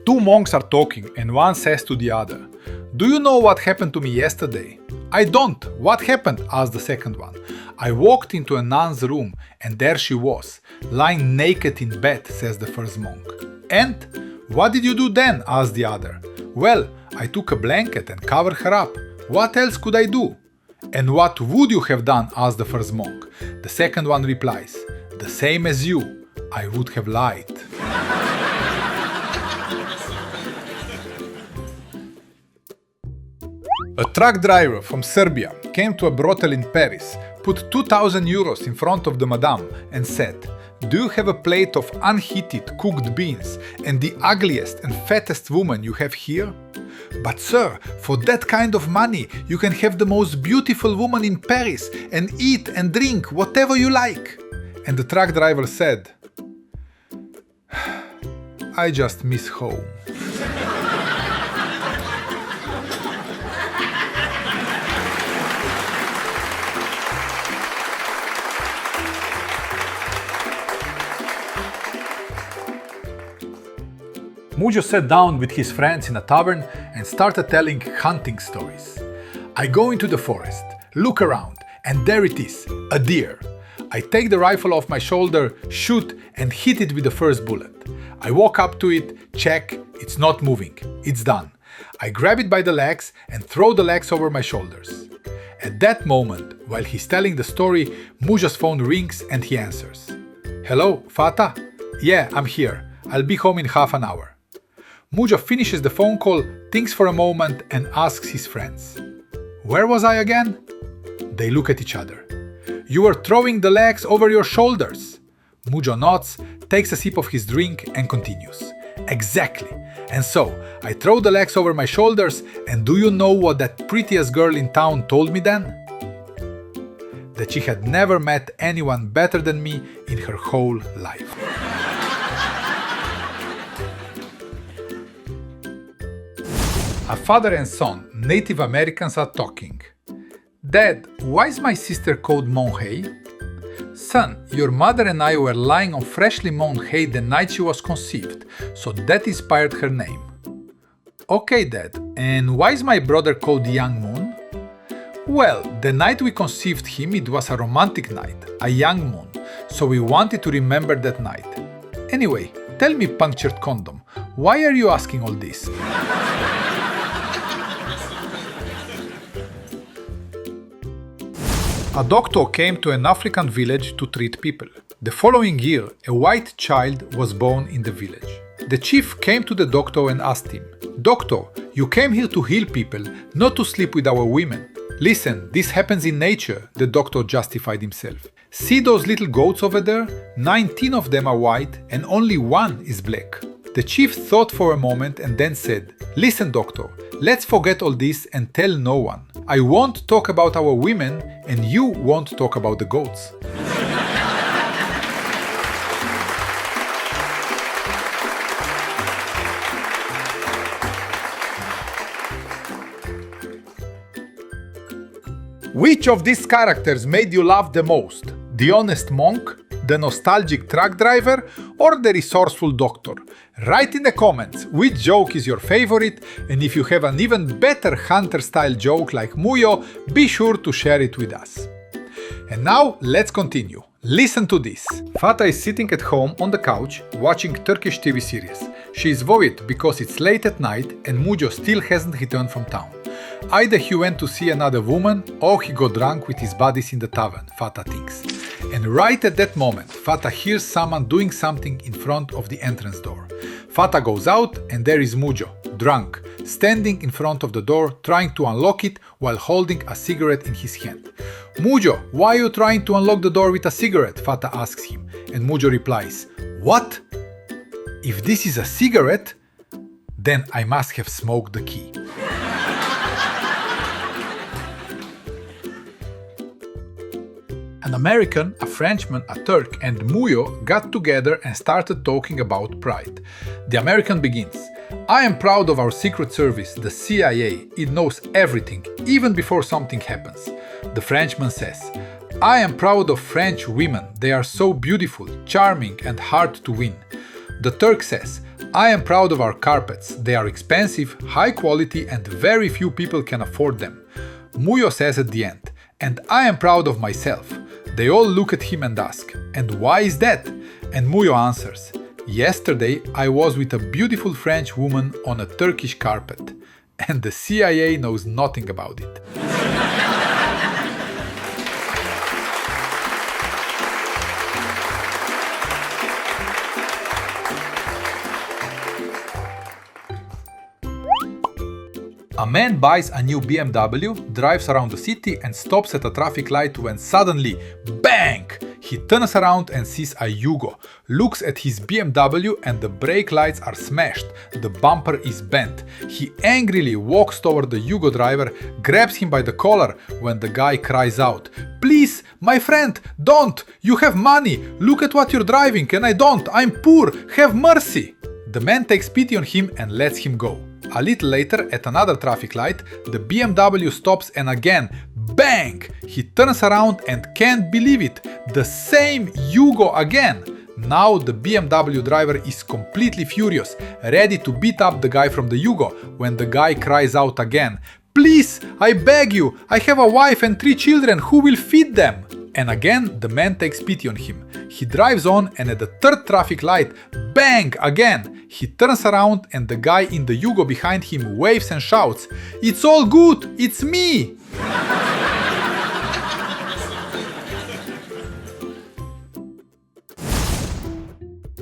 Two monks are talking and one says to the other, "Do you know what happened to me yesterday?" "I don't. What happened?" asked the second one. "I walked into a nun's room and there she was, lying naked in bed," says the first monk. "And what did you do then?" asked the other. "Well, I took a blanket and covered her up. What else could I do?" "And what would you have done?" asked the first monk. The second one replies, "The same as you. I would have lied." A truck driver from Serbia came to a brothel in Paris, put 2,000 euros in front of the madame and said, "Do you have a plate of unheated cooked beans and the ugliest and fattest woman you have here?" "But sir, for that kind of money you can have the most beautiful woman in Paris and eat and drink whatever you like." And the truck driver said, "I just miss home." Mujo sat down with his friends in a tavern and started telling hunting stories. "I go into the forest, look around, and there it is, a deer. I take the rifle off my shoulder, shoot, and hit it with the first bullet. I walk up to it, check, it's not moving, it's done. I grab it by the legs and throw the legs over my shoulders." At that moment, while he's telling the story, Mujo's phone rings and he answers. "Hello, Fata? Yeah, I'm here. I'll be home in half an hour." Mujo finishes the phone call, thinks for a moment and asks his friends, "Where was I again?" They look at each other. "You were throwing the legs over your shoulders." Mujo nods, takes a sip of his drink and continues. "Exactly. And so, I throw the legs over my shoulders, and do you know what that prettiest girl in town told me then? That she had never met anyone better than me in her whole life." A father and son, Native Americans, are talking. "Dad, why is my sister called mown hay?" "Son, your mother and I were lying on freshly mown hay the night she was conceived, so that inspired her name." "Okay, Dad, and why is my brother called Young Moon?" "Well, the night we conceived him it was a romantic night, a young moon, so we wanted to remember that night. Anyway, tell me, punctured condom, why are you asking all this?" A doctor came to an African village to treat people. The following year, a white child was born in the village. The chief came to the doctor and asked him, "Doctor, you came here to heal people, not to sleep with our women." "Listen, this happens in nature," the doctor justified himself. "See those little goats over there? 19 of them are white and only one is black." The chief thought for a moment and then said, "Listen, doctor, let's forget all this and tell no one. I won't talk about our women and you won't talk about the goats." Which of these characters made you laugh the most? The honest monk, the nostalgic truck driver, or the resourceful doctor? Write in the comments which joke is your favorite, and if you have an even better hunter-style joke like Mujo, be sure to share it with us. And now, let's continue. Listen to this. Fata is sitting at home on the couch watching Turkish TV series. She is worried because it's late at night and Mujo still hasn't returned from town. Either he went to see another woman or he got drunk with his buddies in the tavern, Fata thinks. And right at that moment, Fata hears someone doing something in front of the entrance door. Fata goes out and there is Mujo, drunk, standing in front of the door trying to unlock it while holding a cigarette in his hand. "Mujo, why are you trying to unlock the door with a cigarette?" Fata asks him, and Mujo replies, "What? If this is a cigarette, then I must have smoked the key." An American, a Frenchman, a Turk, and Mujo got together and started talking about pride. The American begins, "I am proud of our secret service, the CIA. It knows everything, even before something happens." The Frenchman says, "I am proud of French women. They are so beautiful, charming, and hard to win." The Turk says, I am proud of our carpets. They are expensive, high quality, and very few people can afford them. Mujo says at the end, and I am proud of myself. They all look at him and ask, and why is that? And Mujo answers, yesterday I was with a beautiful French woman on a Turkish carpet, and the CIA knows nothing about it. A man buys a new BMW, drives around the city and stops at a traffic light when suddenly, bang! He turns around and sees a Yugo, looks at his BMW and the brake lights are smashed, the bumper is bent. He angrily walks toward the Yugo driver, grabs him by the collar when the guy cries out, "Please, my friend, don't! You have money! Look at what you're driving and I don't! I'm poor! Have mercy!" The man takes pity on him and lets him go. A little later, at another traffic light, the BMW stops and again, bang! He turns around and can't believe it. The same Yugo again. Now the BMW driver is completely furious, ready to beat up the guy from the Yugo, when the guy cries out again, "Please, I beg you, I have a wife and 3 children, who will feed them?" And again, the man takes pity on him. He drives on and at the third traffic light, bang again! He turns around and the guy in the Yugo behind him waves and shouts, "It's all good, it's me!"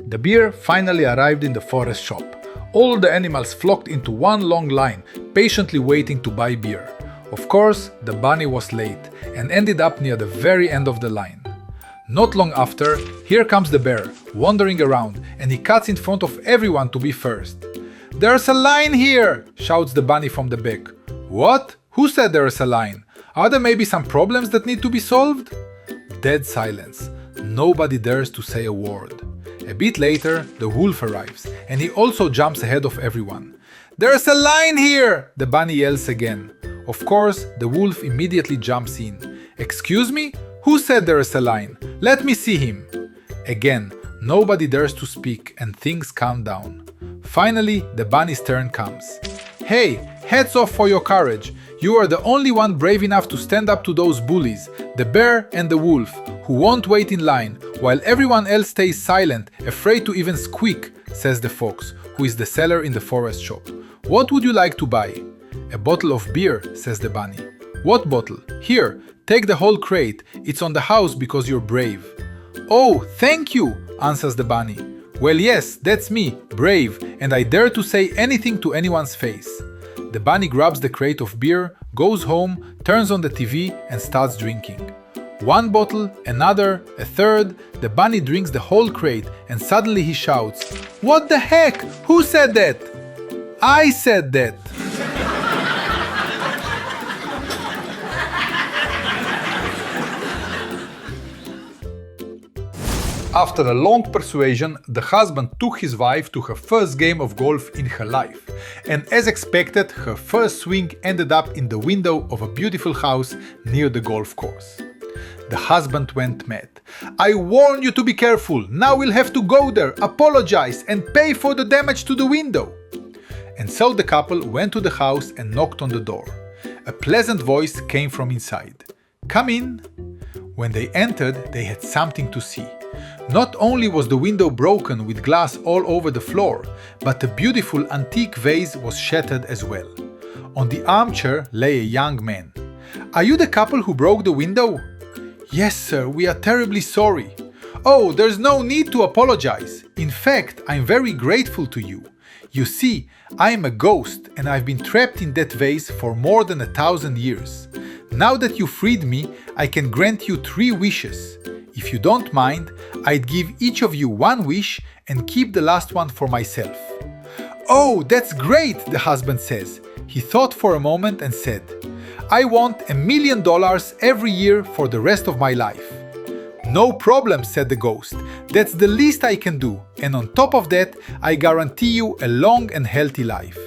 The bear finally arrived in the forest shop. All the animals flocked into one long line, patiently waiting to buy beer. Of course, the bunny was late and ended up near the very end of the line. Not long after, here comes the bear, wandering around, and he cuts in front of everyone to be first. "There's a line here!" shouts the bunny from the back. "What? Who said there's a line? Are there maybe some problems that need to be solved?" Dead silence. Nobody dares to say a word. A bit later, the wolf arrives, and he also jumps ahead of everyone. "There's a line here!" the bunny yells again. Of course, the wolf immediately jumps in. "Excuse me? Who said there is a line? Let me see him." Again, nobody dares to speak and things calm down. Finally, the bunny's turn comes. "Hey, hats off for your courage. You are the only one brave enough to stand up to those bullies, the bear and the wolf, who won't wait in line, while everyone else stays silent, afraid to even squeak," says the fox, who is the seller in the forest shop. "What would you like to buy?" "A bottle of beer," says the bunny. "What bottle?" "Here, take the whole crate. It's on the house because you're brave." "Oh, thank you," answers the bunny. "Well, yes, that's me, brave, and I dare to say anything to anyone's face." The bunny grabs the crate of beer, goes home, turns on the TV and starts drinking. One bottle, another, a third, the bunny drinks the whole crate and suddenly he shouts, "What the heck? Who said that?" "I said that." After a long persuasion, the husband took his wife to her first game of golf in her life. And as expected, her first swing ended up in the window of a beautiful house near the golf course. The husband went mad. "I warned you to be careful. Now we'll have to go there, apologize, and pay for the damage to the window." And so the couple went to the house and knocked on the door. A pleasant voice came from inside. "Come in." When they entered, they had something to see. Not only was the window broken with glass all over the floor, but a beautiful antique vase was shattered as well. On the armchair lay a young man. "Are you the couple who broke the window?" "Yes, sir, we are terribly sorry." "Oh, there's no need to apologize. In fact, I'm very grateful to you. You see, I am a ghost and I've been trapped in that vase for more than 1,000 years. Now that you freed me, I can grant you 3 wishes. If you don't mind, I'd give each of you 1 wish and keep the last one for myself." "Oh, that's great," the husband says. He thought for a moment and said, "I want $1 million every year for the rest of my life." "No problem," said the ghost. "That's the least I can do, and on top of that, I guarantee you a long and healthy life.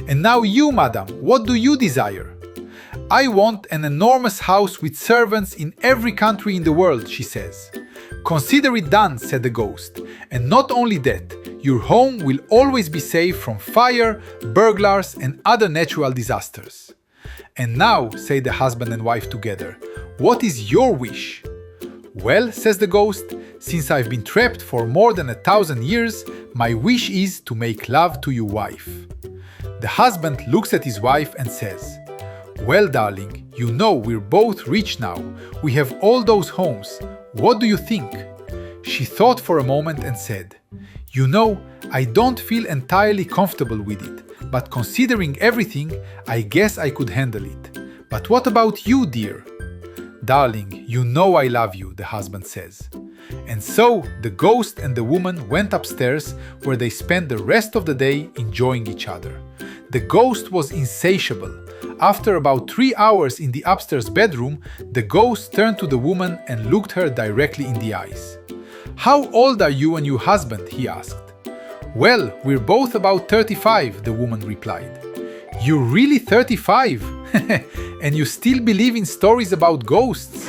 And now you, madam, what do you desire?" "I want an enormous house with servants in every country in the world," she says. "Consider it done," said the ghost. "And not only that, your home will always be safe from fire, burglars, and other natural disasters. And now, say the husband and wife together, what is your wish? Well, says the ghost, since I've been trapped for more than 1,000 years, my wish is to make love to your wife. The husband looks at his wife and says, well, darling, you know we're both rich now. We have all those homes. What do you think? She thought for a moment and said, you know, I don't feel entirely comfortable with it, but considering everything, I guess I could handle it. But what about you, dear? Darling, you know I love you, the husband says. And so the ghost and the woman went upstairs, where they spent the rest of the day enjoying each other. The ghost was insatiable. After about 3 hours in the upstairs bedroom, the ghost turned to the woman and looked her directly in the eyes. How old are you and your husband? He asked. Well, we're both about 35, the woman replied. You're really 35? And you still believe in stories about ghosts?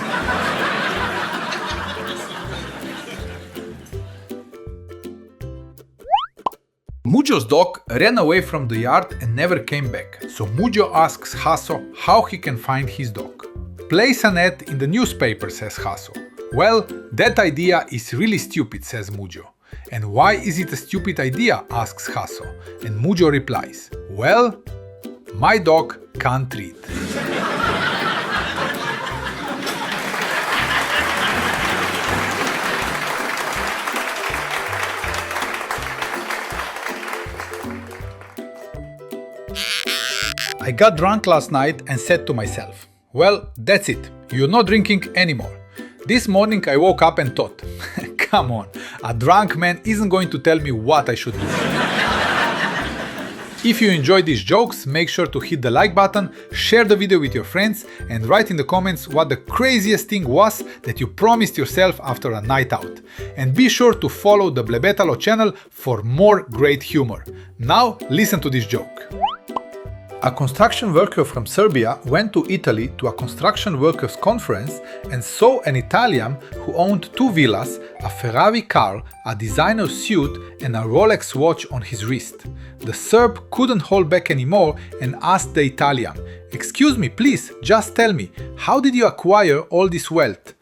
Mujo's dog ran away from the yard and never came back, so Mujo asks Hasso how he can find his dog. Place an ad in the newspaper, says Hasso. Well, that idea is really stupid, says Mujo. And why is it a stupid idea, asks Hasso, and Mujo replies, well, my dog can't read. I got drunk last night and said to myself, well, that's it, you're not drinking anymore. This morning I woke up and thought, come on, a drunk man isn't going to tell me what I should do. If you enjoyed these jokes, make sure to hit the like button, share the video with your friends, and write in the comments what the craziest thing was that you promised yourself after a night out. And be sure to follow the Blebetalo channel for more great humor. Now listen to this joke. A construction worker from Serbia went to Italy to a construction workers conference and saw an Italian who owned 2 villas, a Ferrari car, a designer suit, and a Rolex watch on his wrist. The Serb couldn't hold back anymore and asked the Italian, "Excuse me, please, just tell me, how did you acquire all this wealth?"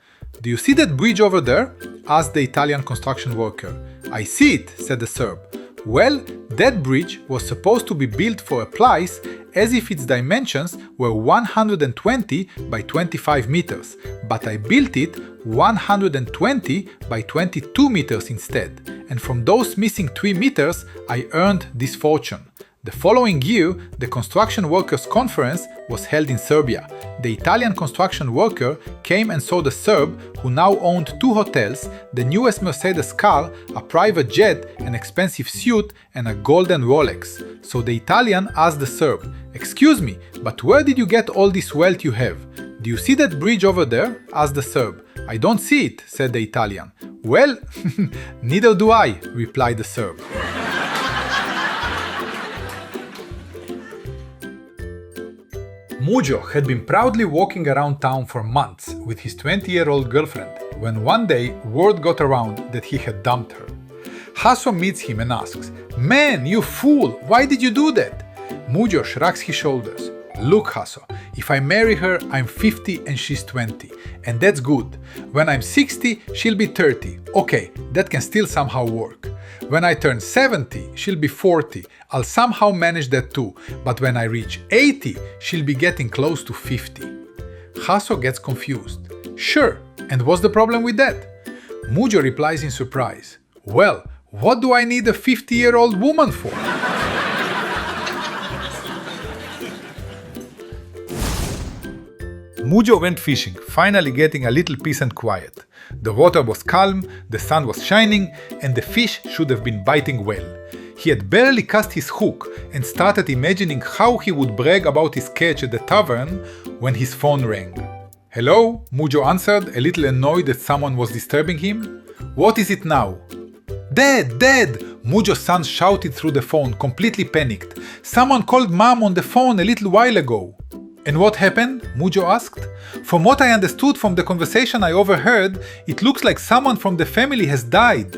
"Do you see that bridge over there?" asked the Italian construction worker. "I see it," said the Serb. "Well, that bridge was supposed to be built for a price as if its dimensions were 120 by 25 meters, but I built it 120 by 22 meters instead, and from those missing 3 meters I earned this fortune." The following year, the construction workers' conference was held in Serbia. The Italian construction worker came and saw the Serb, who now owned 2 hotels, the newest Mercedes car, a private jet, an expensive suit, and a golden Rolex. So the Italian asked the Serb, "Excuse me, but where did you get all this wealth you have? Do you see that bridge over there?" asked the Serb. "I don't see it," said the Italian. "Well, neither do I," replied the Serb. Mujo had been proudly walking around town for months with his 20-year-old girlfriend when one day word got around that he had dumped her. Hasso meets him and asks, "Man, you fool, why did you do that?" Mujo shrugs his shoulders. "Look, Hasso, if I marry her, I'm 50 and she's 20, and that's good. When I'm 60, she'll be 30. Okay, that can still somehow work. When I turn 70, she'll be 40. I'll somehow manage that too, but when I reach 80, she'll be getting close to 50. Hasso gets confused. "Sure, and what's the problem with that?" Mujo replies in surprise. "Well, what do I need a 50-year-old woman for?" Mujo went fishing, finally getting a little peace and quiet. The water was calm, the sun was shining, and the fish should have been biting well. He had barely cast his hook and started imagining how he would brag about his catch at the tavern when his phone rang. "Hello?" Mujo answered, a little annoyed that someone was disturbing him. "What is it now?" "Dad! Dad!" Mujo's son shouted through the phone, completely panicked. "Someone called Mom on the phone a little while ago." "And what happened?" Mujo asked. "From what I understood from the conversation I overheard, it looks like someone from the family has died."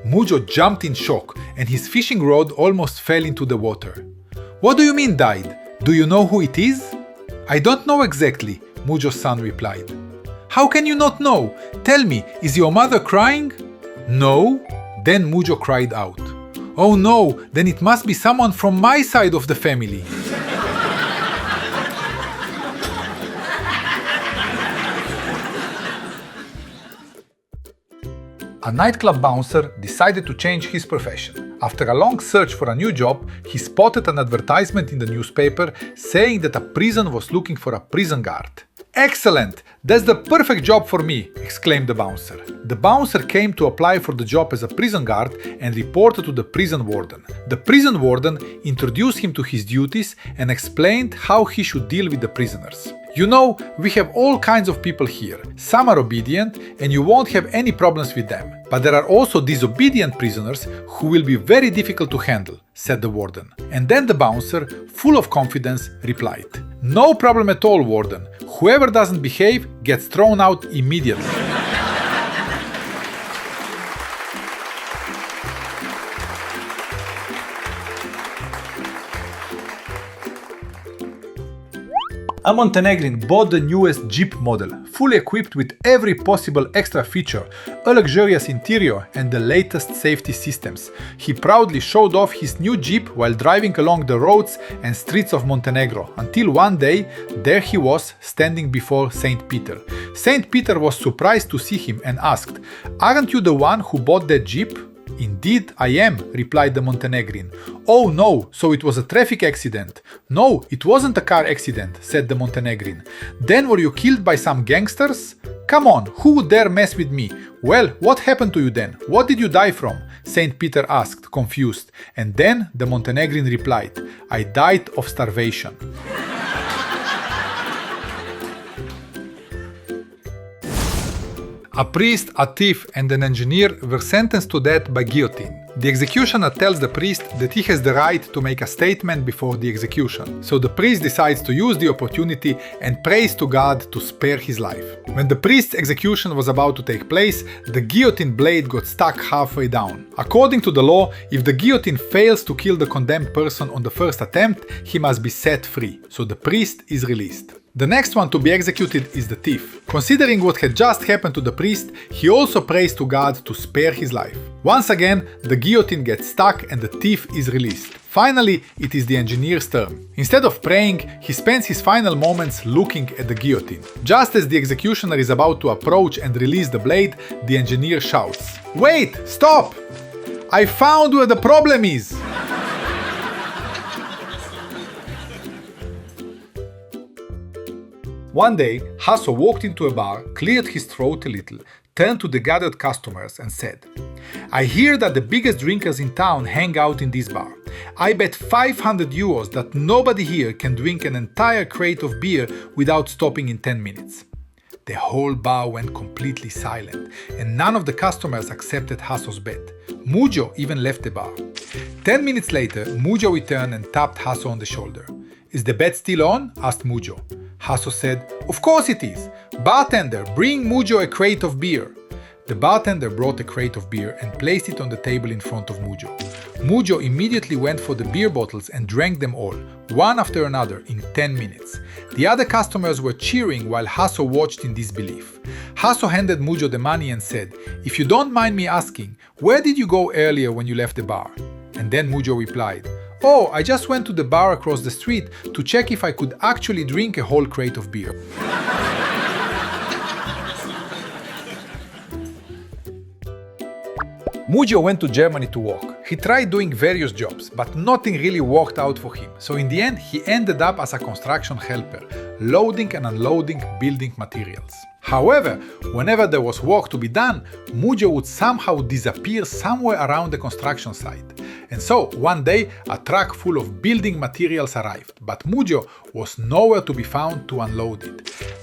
Mujo jumped in shock and his fishing rod almost fell into the water. "What do you mean died? Do you know who it is?" "I don't know exactly," Mujo's son replied. "How can you not know? Tell me, is your mother crying?" "No." Then Mujo cried out. "Oh no, then it must be someone from my side of the family." A nightclub bouncer decided to change his profession. After a long search for a new job, he spotted an advertisement in the newspaper saying that a prison was looking for a prison guard. "Excellent! That's the perfect job for me!" exclaimed the bouncer. The bouncer came to apply for the job as a prison guard and reported to the prison warden. The prison warden introduced him to his duties and explained how he should deal with the prisoners. "You know, we have all kinds of people here. Some are obedient and you won't have any problems with them. But there are also disobedient prisoners who will be very difficult to handle," said the warden. And then the bouncer, full of confidence, replied, "No problem at all, warden. Whoever doesn't behave gets thrown out immediately." A Montenegrin bought the newest Jeep model, fully equipped with every possible extra feature, a luxurious interior and the latest safety systems. He proudly showed off his new Jeep while driving along the roads and streets of Montenegro, until one day, there he was, standing before Saint Peter. Saint Peter was surprised to see him and asked, "Aren't you the one who bought that Jeep?" "Indeed, I am," replied the Montenegrin. "Oh no, so it was a traffic accident." "No, it wasn't a car accident," said the Montenegrin. "Then were you killed by some gangsters?" "Come on, who would dare mess with me?" "Well, what happened to you then? What did you die from?" Saint Peter asked, confused. And then the Montenegrin replied, "I died of starvation." A priest, a thief, and an engineer were sentenced to death by guillotine. The executioner tells the priest that he has the right to make a statement before the execution. So the priest decides to use the opportunity and prays to God to spare his life. When the priest's execution was about to take place, the guillotine blade got stuck halfway down. According to the law, if the guillotine fails to kill the condemned person on the first attempt, he must be set free. So the priest is released. The next one to be executed is the thief. Considering what had just happened to the priest, he also prays to God to spare his life. Once again, the guillotine gets stuck and the thief is released. Finally, it is the engineer's turn. Instead of praying, he spends his final moments looking at the guillotine. Just as the executioner is about to approach and release the blade, the engineer shouts, "Wait! Stop! I found where the problem is!" One day, Hasso walked into a bar, cleared his throat a little, turned to the gathered customers and said, "I hear that the biggest drinkers in town hang out in this bar. I bet 500 euros that nobody here can drink an entire crate of beer without stopping in 10 minutes. The whole bar went completely silent, and none of the customers accepted Hasso's bet. Mujo even left the bar. 10 minutes later, Mujo returned and tapped Hasso on the shoulder. "Is the bet still on?" asked Mujo. Hasso said, "Of course it is. Bartender, bring Mujo a crate of beer." The bartender brought a crate of beer and placed it on the table in front of Mujo. Mujo immediately went for the beer bottles and drank them all, one after another, in 10 minutes. The other customers were cheering while Hasso watched in disbelief. Hasso handed Mujo the money and said, "If you don't mind me asking, where did you go earlier when you left the bar?" And then Mujo replied, "Oh, I just went to the bar across the street to check if I could actually drink a whole crate of beer." Mujo went to Germany to work. He tried doing various jobs, but nothing really worked out for him. So in the end, he ended up as a construction helper, loading and unloading building materials. However, whenever there was work to be done, Mujo would somehow disappear somewhere around the construction site. And so, one day, a truck full of building materials arrived, but Mujo was nowhere to be found to unload it.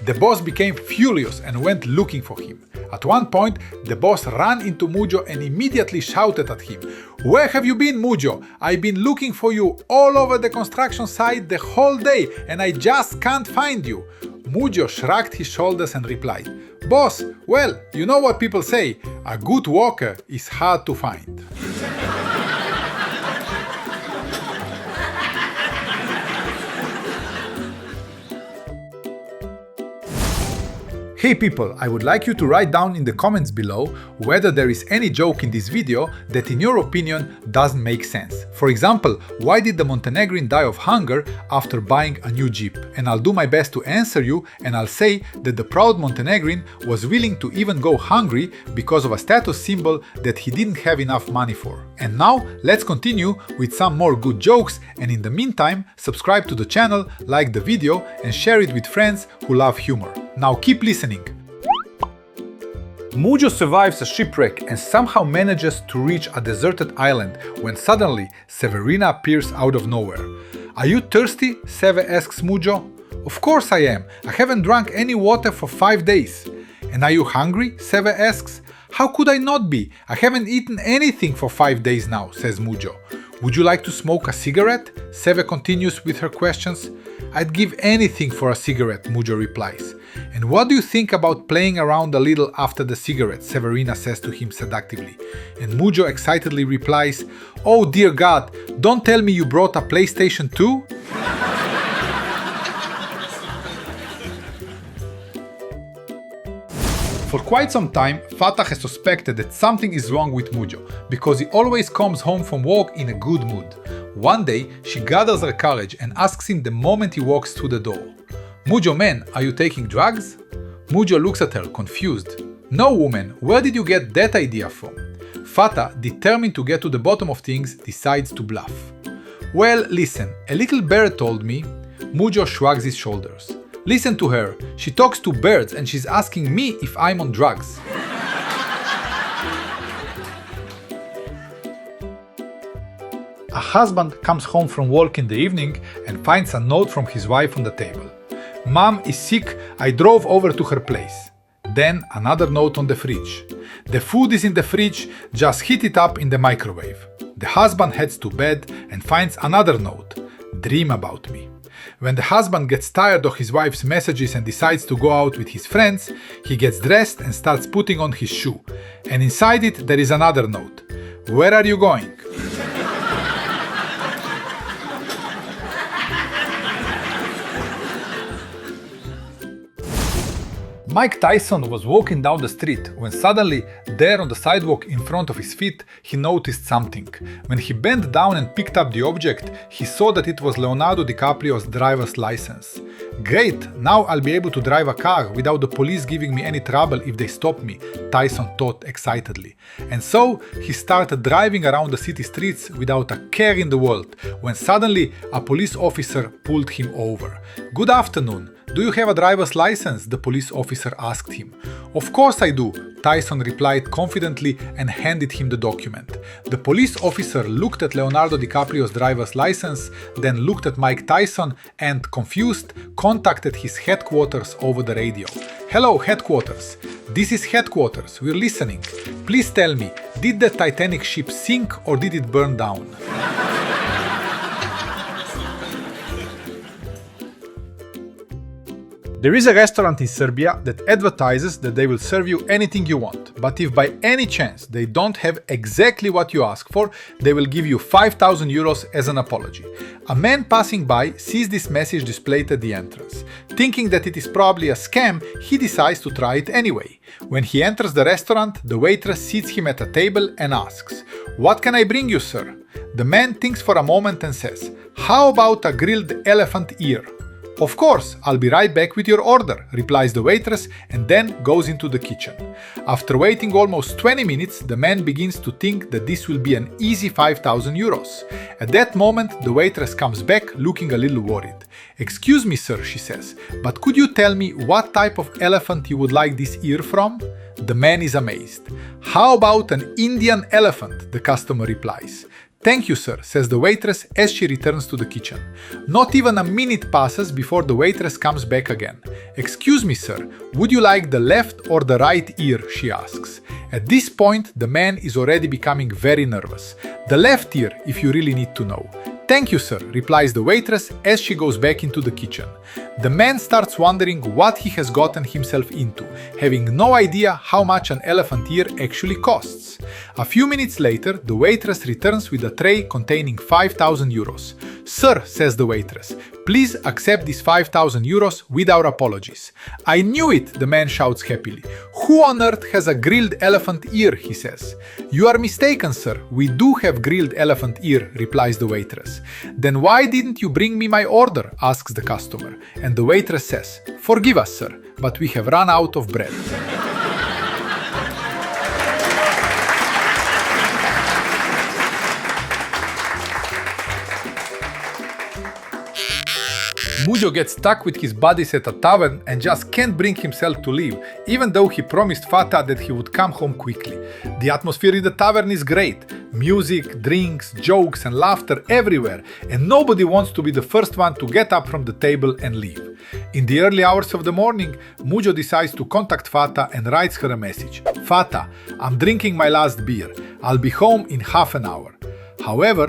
The boss became furious and went looking for him. At one point, the boss ran into Mujo and immediately shouted at him, "Where have you been, Mujo? I've been looking for you all over the construction site the whole day and I just can't find you." Mujo shrugged his shoulders and replied, "Boss, well, you know what people say, a good walker is hard to find." Hey people, I would like you to write down in the comments below whether there is any joke in this video that in your opinion doesn't make sense. For example, why did the Montenegrin die of hunger after buying a new Jeep? And I'll do my best to answer you, and I'll say that the proud Montenegrin was willing to even go hungry because of a status symbol that he didn't have enough money for. And now let's continue with some more good jokes, and in the meantime subscribe to the channel, like the video and share it with friends who love humor. Now keep listening. Mujo survives a shipwreck and somehow manages to reach a deserted island when suddenly Severina appears out of nowhere. "Are you thirsty?" Seve asks Mujo. "Of course I am. I haven't drunk any water for 5 days." "And are you hungry?" Seve asks. "How could I not be? I haven't eaten anything for 5 days now," says Mujo. "Would you like to smoke a cigarette?" Seve continues with her questions. "I'd give anything for a cigarette," Mujo replies. "And what do you think about playing around a little after the cigarette?" Severina says to him seductively. And Mujo excitedly replies, "Oh dear God, don't tell me you brought a PlayStation 2? For quite some time, Fata has suspected that something is wrong with Mujo, because he always comes home from work in a good mood. One day, she gathers her courage and asks him the moment he walks through the door, "Mujo man, are you taking drugs?" Mujo looks at her, confused. "No woman, where did you get that idea from?" Fata, determined to get to the bottom of things, decides to bluff. "Well, listen, a little bird told me." Mujo shrugs his shoulders. "Listen to her, she talks to birds and she's asking me if I'm on drugs." A husband comes home from work in the evening and finds a note from his wife on the table. "Mom is sick, I drove over to her place." Then another note on the fridge. "The food is in the fridge, just heat it up in the microwave." The husband heads to bed and finds another note. "Dream about me." When the husband gets tired of his wife's messages and decides to go out with his friends, he gets dressed and starts putting on his shoe. And inside it there is another note. "Where are you going?" Mike Tyson was walking down the street when suddenly, there on the sidewalk in front of his feet, he noticed something. When he bent down and picked up the object, he saw that it was Leonardo DiCaprio's driver's license. "Great, now I'll be able to drive a car without the police giving me any trouble if they stop me," Tyson thought excitedly. And so he started driving around the city streets without a care in the world, when suddenly a police officer pulled him over. "Good afternoon. Do you have a driver's license?" the police officer asked him. "Of course I do," Tyson replied confidently and handed him the document. The police officer looked at Leonardo DiCaprio's driver's license, then looked at Mike Tyson and, confused, contacted his headquarters over the radio. "Hello, headquarters. This is headquarters. We're listening. Please tell me, did the Titanic ship sink or did it burn down?" There is a restaurant in Serbia that advertises that they will serve you anything you want, but if by any chance they don't have exactly what you ask for, they will give you 5,000 euros as an apology. A man passing by sees this message displayed at the entrance. Thinking that it is probably a scam, he decides to try it anyway. When he enters the restaurant, the waitress seats him at a table and asks, "What can I bring you, sir?" The man thinks for a moment and says, "How about a grilled elephant ear?" "Of course, I'll be right back with your order," replies the waitress and then goes into the kitchen. After waiting almost 20 minutes, the man begins to think that this will be an easy 5,000 euros. At that moment, the waitress comes back looking a little worried. "Excuse me, sir," she says, "but could you tell me what type of elephant you would like this ear from?" The man is amazed. "How about an Indian elephant?" the customer replies. "Thank you, sir," says the waitress as she returns to the kitchen. Not even a minute passes before the waitress comes back again. "Excuse me, sir, would you like the left or the right ear?" she asks. At this point, the man is already becoming very nervous. "The left ear, if you really need to know." "Thank you, sir," replies the waitress as she goes back into the kitchen. The man starts wondering what he has gotten himself into, having no idea how much an elephant ear actually costs. A few minutes later, the waitress returns with a tray containing 5,000 euros. "Sir," says the waitress, "please accept these 5,000 euros with our apologies." "I knew it," the man shouts happily. "Who on earth has a grilled elephant ear?" he says. "You are mistaken, sir. We do have grilled elephant ear," replies the waitress. "Then why didn't you bring me my order?" asks the customer. And the waitress says, "Forgive us, sir, but we have run out of bread." Mujo gets stuck with his buddies at a tavern and just can't bring himself to leave, even though he promised Fata that he would come home quickly. The atmosphere in the tavern is great. Music, drinks, jokes and laughter everywhere, and nobody wants to be the first one to get up from the table and leave. In the early hours of the morning, Mujo decides to contact Fata and writes her a message. "Fata, I'm drinking my last beer. I'll be home in half an hour." However,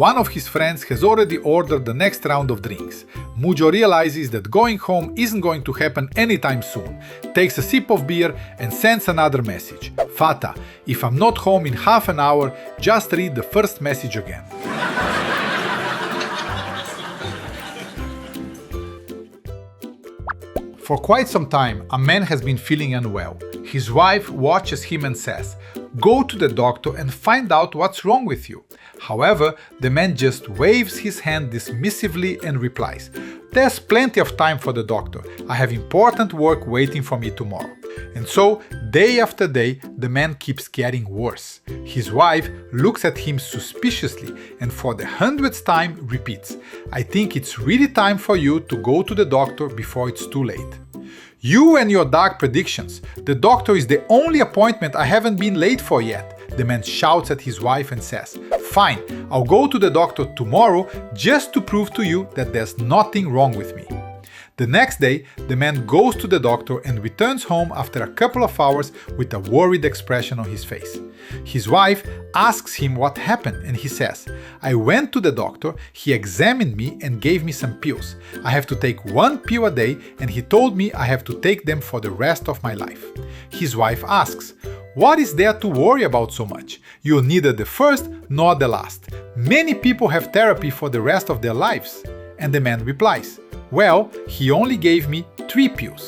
one of his friends has already ordered the next round of drinks. Mujo realizes that going home isn't going to happen anytime soon, takes a sip of beer and sends another message. "Fata, if I'm not home in half an hour, just read the first message again." For quite some time, a man has been feeling unwell. His wife watches him and says, "Go to the doctor and find out what's wrong with you." However, the man just waves his hand dismissively and replies, "There's plenty of time for the doctor. I have important work waiting for me tomorrow." And so, day after day, the man keeps getting worse. His wife looks at him suspiciously and for the 100th time repeats, "I think it's really time for you to go to the doctor before it's too late." "You and your dark predictions. The doctor is the only appointment I haven't been late for yet," the man shouts at his wife and says, "Fine, I'll go to the doctor tomorrow just to prove to you that there's nothing wrong with me." The next day, the man goes to the doctor and returns home after a couple of hours with a worried expression on his face. His wife asks him what happened and he says, "I went to the doctor, he examined me and gave me some pills. I have to take one pill a day and he told me I have to take them for the rest of my life." His wife asks, "What is there to worry about so much? You're neither the first nor the last. Many people have therapy for the rest of their lives." And the man replies, "Well, he only gave me 3 pills."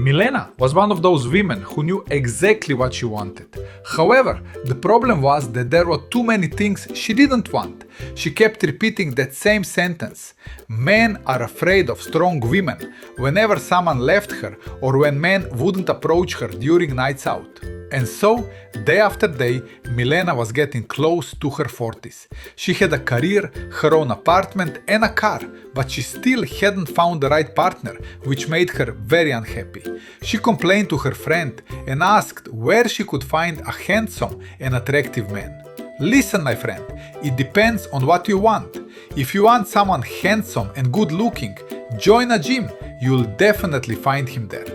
Milena was one of those women who knew exactly what she wanted. However, the problem was that there were too many things she didn't want. She kept repeating that same sentence. Men are afraid of strong women whenever someone left her or when men wouldn't approach her during nights out. And so, day after day, Milena was getting close to her 40s. She had a career, her own apartment and a car, but she still hadn't found the right partner, which made her very unhappy. She complained to her friend and asked where she could find a handsome and attractive man. "Listen, my friend, it depends on what you want. If you want someone handsome and good looking, join a gym. You'll definitely find him there."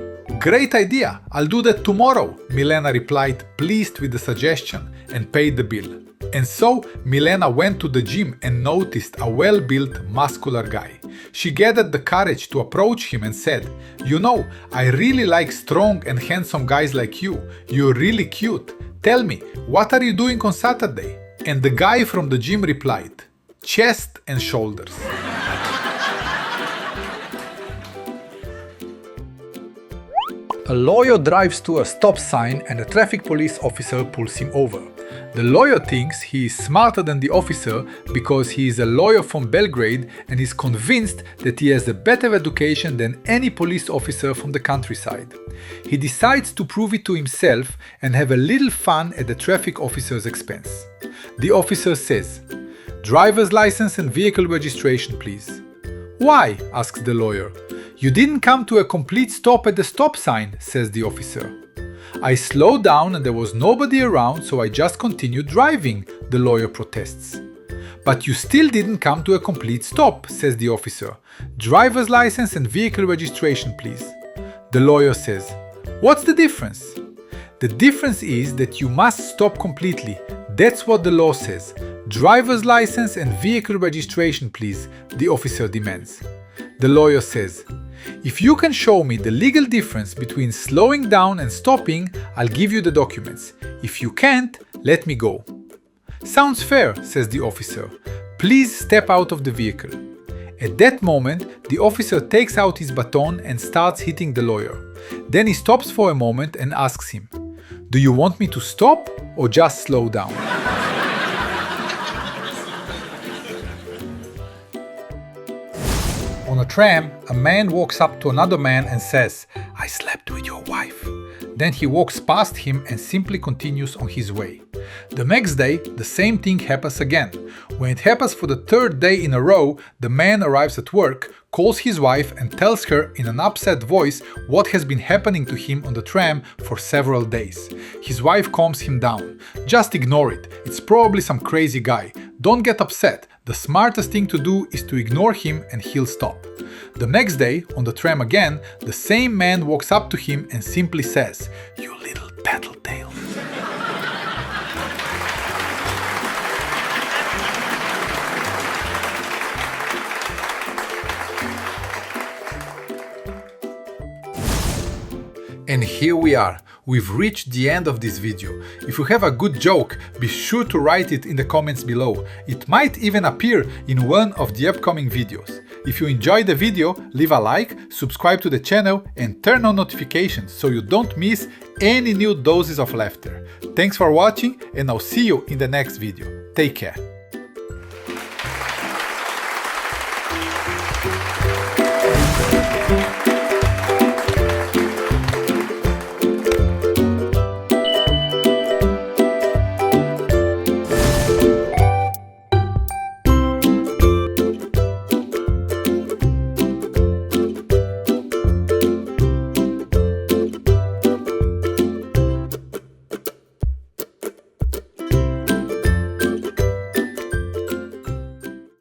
"Great idea, I'll do that tomorrow," Milena replied, pleased with the suggestion, and paid the bill. And so Milena went to the gym and noticed a well-built, muscular guy. She gathered the courage to approach him and said, "You know, I really like strong and handsome guys like you. You're really cute. Tell me, what are you doing on Saturday?" And the guy from the gym replied, "Chest and shoulders." A lawyer drives to a stop sign and a traffic police officer pulls him over. The lawyer thinks he is smarter than the officer because he is a lawyer from Belgrade and is convinced that he has a better education than any police officer from the countryside. He decides to prove it to himself and have a little fun at the traffic officer's expense. The officer says, "Driver's license and vehicle registration, please." "Why?" asks the lawyer. "You didn't come to a complete stop at the stop sign," says the officer. "I slowed down and there was nobody around, so I just continued driving," the lawyer protests. "But you still didn't come to a complete stop," says the officer. "Driver's license and vehicle registration, please." The lawyer says, "What's the difference?" "The difference is that you must stop completely. That's what the law says. "Driver's license and vehicle registration, please," the officer demands. The lawyer says, "If you can show me the legal difference between slowing down and stopping, I'll give you the documents. If you can't, let me go." "Sounds fair," says the officer. "Please step out of the vehicle." At that moment, the officer takes out his baton and starts hitting the lawyer. Then he stops for a moment and asks him, "Do you want me to stop or just slow down?" On a tram, a man walks up to another man and says, "I slept with your wife." Then he walks past him and simply continues on his way. The next day, the same thing happens again. When it happens for the third day in a row, the man arrives at work, calls his wife and tells her in an upset voice what has been happening to him on the tram for several days. His wife calms him down. "Just ignore it. It's probably some crazy guy. Don't get upset. The smartest thing to do is to ignore him and he'll stop." The next day, on the tram again, the same man walks up to him and simply says, "You little tattletale." And here we are. We've reached the end of this video. If you have a good joke, be sure to write it in the comments below. It might even appear in one of the upcoming videos. If you enjoyed the video, leave a like, subscribe to the channel and turn on notifications so you don't miss any new doses of laughter. Thanks for watching and I'll see you in the next video. Take care.